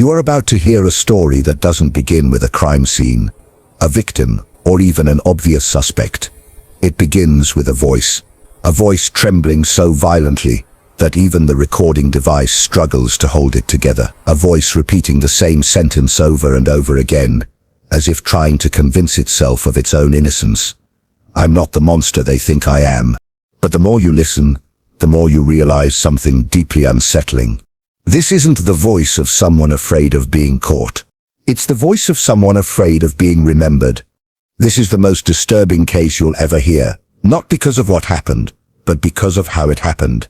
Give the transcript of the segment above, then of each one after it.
You are about to hear a story that doesn't begin with a crime scene, a victim, or even an obvious suspect. It begins with a voice trembling so violently that even the recording device struggles to hold it together. A voice repeating the same sentence over and over again, as if trying to convince itself of its own innocence. I'm not the monster they think I am. But the more you listen, the more you realize something deeply unsettling. This isn't the voice of someone afraid of being caught. It's the voice of someone afraid of being remembered. This is the most disturbing case you'll ever hear, not because of what happened, but because of how it happened.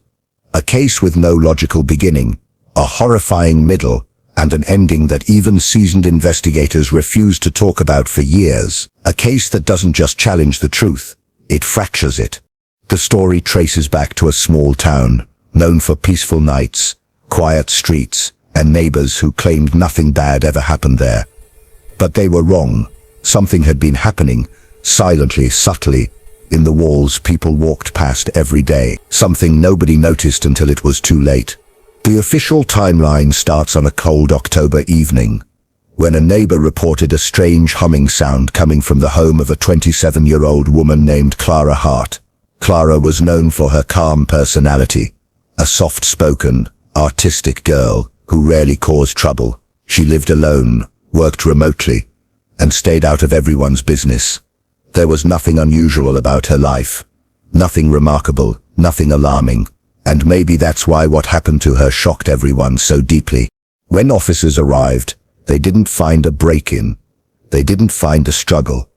A case with no logical beginning, a horrifying middle, and an ending that even seasoned investigators refuse to talk about for years. A case that doesn't just challenge the truth, it fractures it. The story traces back to a small town, known for peaceful nights, quiet streets, and neighbors who claimed nothing bad ever happened there. But they were wrong. Something had been happening, silently, subtly, in the walls people walked past every day. Something nobody noticed until it was too late. The official timeline starts on a cold October evening, when a neighbor reported a strange humming sound coming from the home of a 27-year-old woman named Clara Hart. Clara was known for her calm personality, a soft-spoken, artistic girl who rarely caused trouble. She lived alone, worked remotely, and stayed out of everyone's business. There was nothing unusual about her life, nothing remarkable, nothing alarming, and maybe that's why what happened to her shocked everyone so deeply. When officers arrived, they didn't find a break-in. They didn't find a struggle.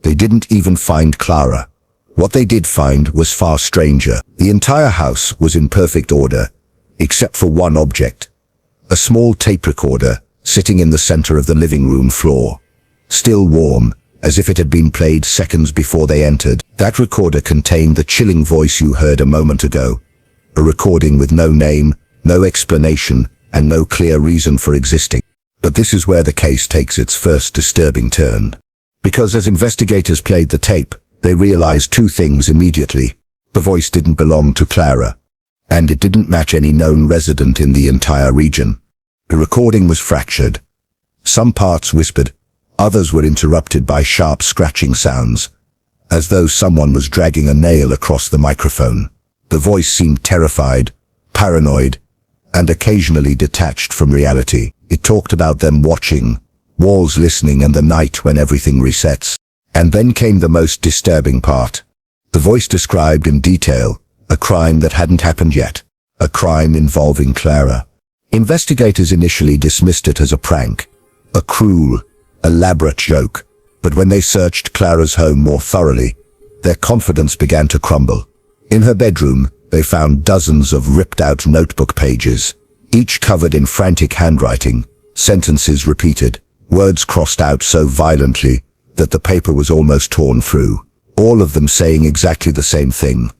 They didn't even find Clara. What they did find was far stranger. The entire house was in perfect order, except for one object. A small tape recorder, sitting in the center of the living room floor. Still warm, as if it had been played seconds before they entered. That recorder contained the chilling voice you heard a moment ago. A recording with no name, no explanation, and no clear reason for existing. But this is where the case takes its first disturbing turn. Because as investigators played the tape, they realized two things immediately. The voice didn't belong to Clara, and it didn't match any known resident in the entire region. The recording was fractured. Some parts whispered, others were interrupted by sharp scratching sounds, as though someone was dragging a nail across the microphone. The voice seemed terrified, paranoid, and occasionally detached from reality. It talked about them watching, walls listening, and the night when everything resets. And then came the most disturbing part. The voice described in detail a crime that hadn't happened yet, a crime involving Clara. Investigators initially dismissed it as a prank, a cruel, elaborate joke, but when they searched Clara's home more thoroughly, their confidence began to crumble. In her bedroom, they found dozens of ripped-out notebook pages, each covered in frantic handwriting, sentences repeated, words crossed out so violently that the paper was almost torn through, all of them saying exactly the same thing.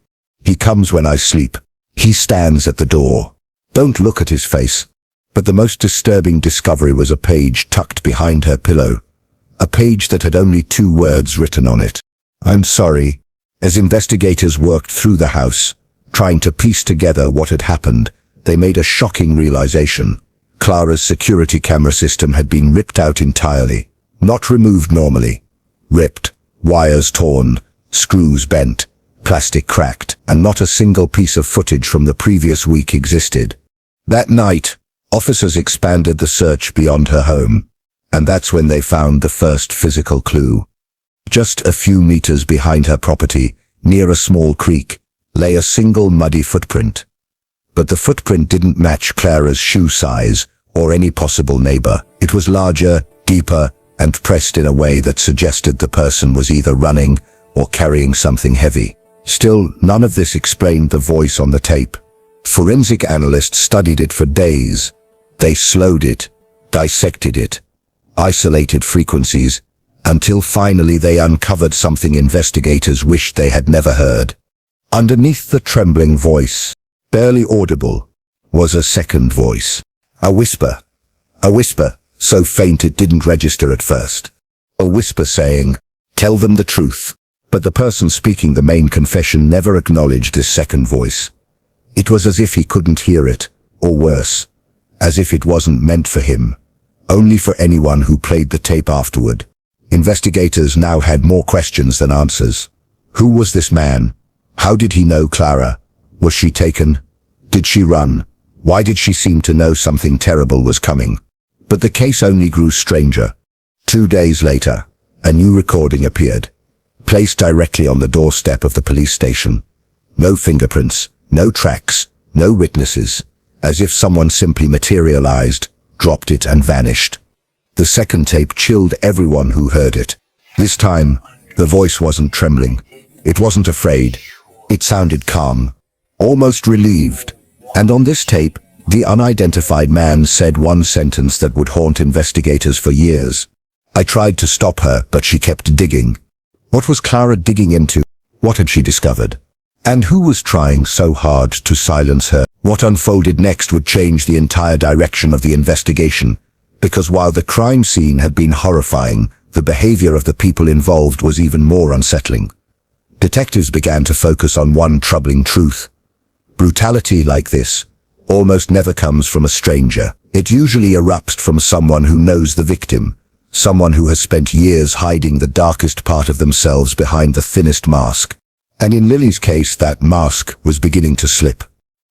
He comes when I sleep. He stands at the door. Don't look at his face. But the most disturbing discovery was a page tucked behind her pillow. A page that had only 2 words written on it. I'm sorry. As investigators worked through the house, trying to piece together what had happened, they made a shocking realization. Clara's security camera system had been ripped out entirely. Not removed normally. Ripped, wires torn, screws bent, plastic cracked, and not a single piece of footage from the previous week existed. That night, officers expanded the search beyond her home, and that's when they found the first physical clue. Just a few meters behind her property, near a small creek, lay a single muddy footprint. But the footprint didn't match Clara's shoe size or any possible neighbor. It was larger, deeper, and pressed in a way that suggested the person was either running or carrying something heavy. Still, none of this explained the voice on the tape. Forensic analysts studied it for days. They slowed it, dissected it, isolated frequencies, until finally they uncovered something investigators wished they had never heard. Underneath the trembling voice, barely audible, was a second voice. A whisper, so faint it didn't register at first. A whisper saying, "Tell them the truth." But the person speaking the main confession never acknowledged this second voice. It was as if he couldn't hear it, or worse, as if it wasn't meant for him. only for anyone who played the tape afterward. Investigators now had more questions than answers. Who was this man? How did he know Clara? Was she taken? Did she run? Why did she seem to know something terrible was coming? But the case only grew stranger. 2 days later, a new recording appeared, placed directly on the doorstep of the police station. No fingerprints, no tracks, no witnesses, as if someone simply materialized, dropped it and vanished. The second tape chilled everyone who heard it. This time, the voice wasn't trembling. It wasn't afraid. It sounded calm, almost relieved. And on this tape, the unidentified man said one sentence that would haunt investigators for years. I tried to stop her, but she kept digging. What was Clara digging into? What had she discovered? And who was trying so hard to silence her? What unfolded next would change the entire direction of the investigation, because while the crime scene had been horrifying, the behavior of the people involved was even more unsettling. Detectives began to focus on one troubling truth. Brutality like this almost never comes from a stranger. It usually erupts from someone who knows the victim, someone who has spent years hiding the darkest part of themselves behind the thinnest mask. And in Lily's case, that mask was beginning to slip.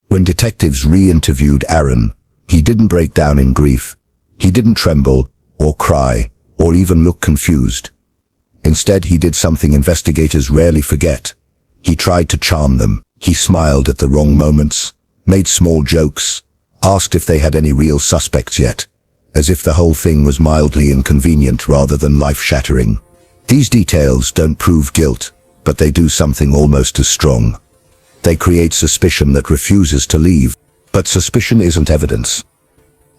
When detectives re-interviewed Aaron, he didn't break down in grief. He didn't tremble, or cry, or even look confused. Instead, he did something investigators rarely forget. He tried to charm them. He smiled at the wrong moments, made small jokes, asked if they had any real suspects yet, as if the whole thing was mildly inconvenient rather than life-shattering. These details don't prove guilt, but they do something almost as strong. They create suspicion that refuses to leave. But suspicion isn't evidence.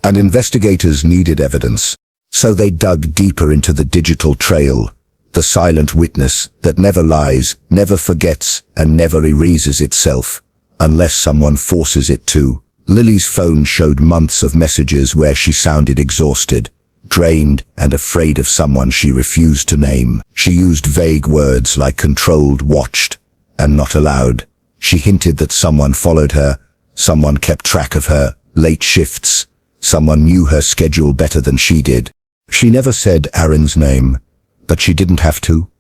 And investigators needed evidence. So they dug deeper into the digital trail, the silent witness that never lies, never forgets, and never erases itself, unless someone forces it to. Lily's phone showed months of messages where she sounded exhausted, drained, and afraid of someone she refused to name. She used vague words like controlled, watched, and not allowed. She hinted that someone followed her, someone kept track of her, late shifts, someone knew her schedule better than she did. She never said Aaron's name, but she didn't have to.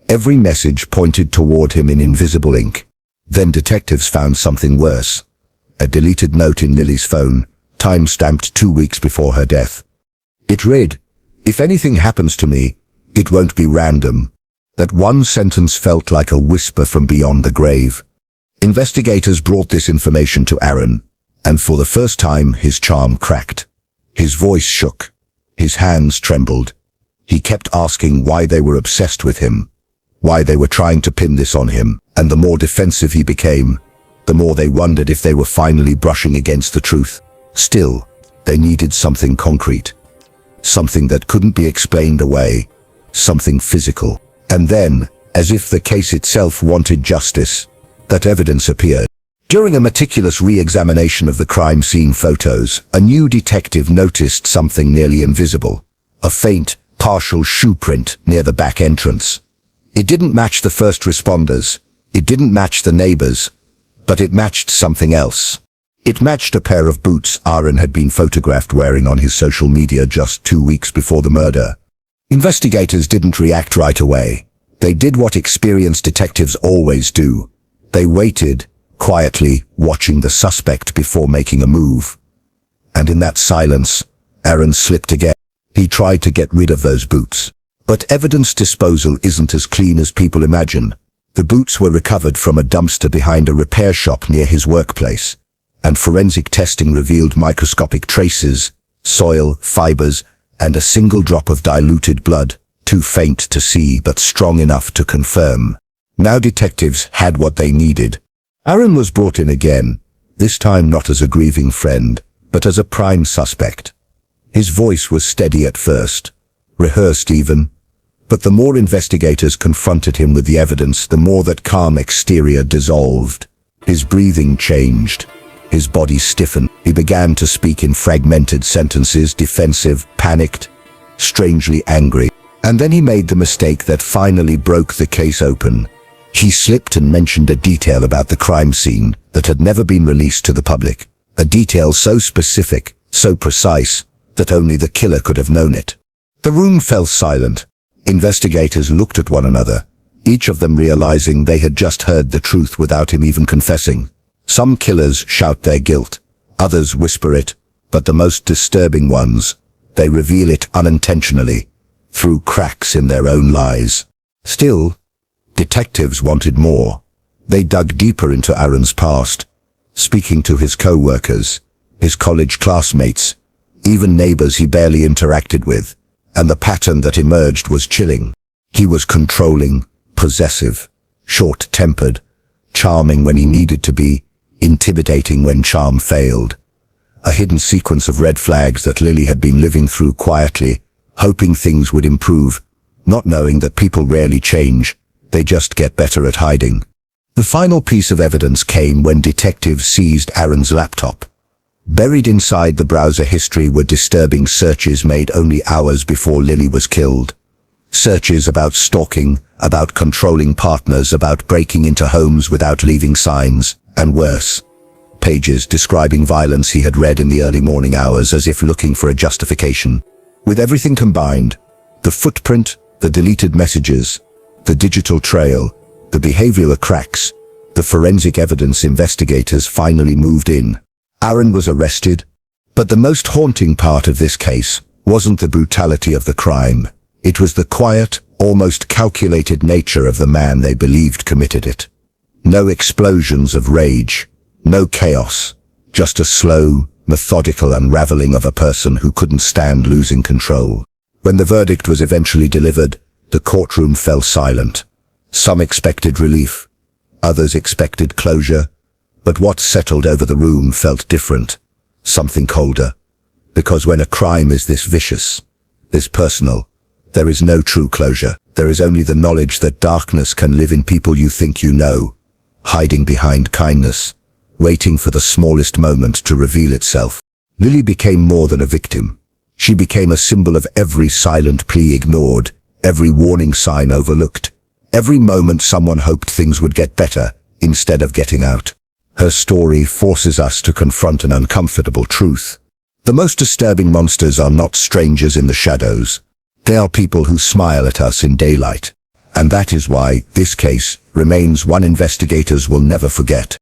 Every message pointed toward him in invisible ink. Then detectives found something worse. A deleted note in Lily's phone, time-stamped 2 weeks before her death. It read, "If anything happens to me, it won't be random." That one sentence felt like a whisper from beyond the grave. Investigators brought this information to Aaron, and for the first time his charm cracked. His voice shook. His hands trembled. He kept asking why they were obsessed with him, why they were trying to pin this on him, and the more defensive he became, the more they wondered if they were finally brushing against the truth. Still, they needed something concrete. Something that couldn't be explained away. Something physical. And then, as if the case itself wanted justice, that evidence appeared. During a meticulous re-examination of the crime scene photos, a new detective noticed something nearly invisible. A faint, partial shoe print near the back entrance. It didn't match the first responders. It didn't match the neighbors. But it matched something else. It matched a pair of boots Aaron had been photographed wearing on his social media just 2 weeks before the murder. Investigators didn't react right away. They did what experienced detectives always do. They waited, quietly, watching the suspect before making a move. And in that silence, Aaron slipped again. He tried to get rid of those boots. But evidence disposal isn't as clean as people imagine. The boots were recovered from a dumpster behind a repair shop near his workplace, and forensic testing revealed microscopic traces, soil, fibers, and a single drop of diluted blood, too faint to see but strong enough to confirm. Now detectives had what they needed. Aaron was brought in again, this time not as a grieving friend, but as a prime suspect. His voice was steady at first, rehearsed even, but the more investigators confronted him with the evidence, the more that calm exterior dissolved. His breathing changed. His body stiffened. He began to speak in fragmented sentences, defensive, panicked, strangely angry. And then he made the mistake that finally broke the case open. He slipped and mentioned a detail about the crime scene that had never been released to the public. A detail so specific, so precise, that only the killer could have known it. The room fell silent. Investigators looked at one another, each of them realizing they had just heard the truth without him even confessing. Some killers shout their guilt, others whisper it, but the most disturbing ones, they reveal it unintentionally, through cracks in their own lies. Still, detectives wanted more. They dug deeper into Aaron's past, speaking to his co-workers, his college classmates, even neighbors he barely interacted with, and the pattern that emerged was chilling. He was controlling, possessive, short-tempered, charming when he needed to be, intimidating when charm failed. A hidden sequence of red flags that Lily had been living through quietly, hoping things would improve, not knowing that people rarely change, they just get better at hiding. The final piece of evidence came when detectives seized Aaron's laptop. Buried inside the browser history were disturbing searches made only hours before Lily was killed. Searches about stalking, about controlling partners, about breaking into homes without leaving signs, and worse. Pages describing violence he had read in the early morning hours as if looking for a justification. With everything combined, the footprint, the deleted messages, the digital trail, the behavioral cracks, the forensic evidence, investigators finally moved in. Aaron was arrested, but the most haunting part of this case wasn't the brutality of the crime. It was the quiet, almost calculated nature of the man they believed committed it. No explosions of rage, no chaos, just a slow, methodical unraveling of a person who couldn't stand losing control. When the verdict was eventually delivered, the courtroom fell silent. Some expected relief, others expected closure, but what settled over the room felt different, something colder. Because when a crime is this vicious, this personal, there is no true closure. There is only the knowledge that darkness can live in people you think you know, hiding behind kindness, waiting for the smallest moment to reveal itself. Lily became more than a victim. She became a symbol of every silent plea ignored, every warning sign overlooked, every moment someone hoped things would get better instead of getting out. Her story forces us to confront an uncomfortable truth. The most disturbing monsters are not strangers in the shadows. They are people who smile at us in daylight. And that is why this case remains one investigators will never forget.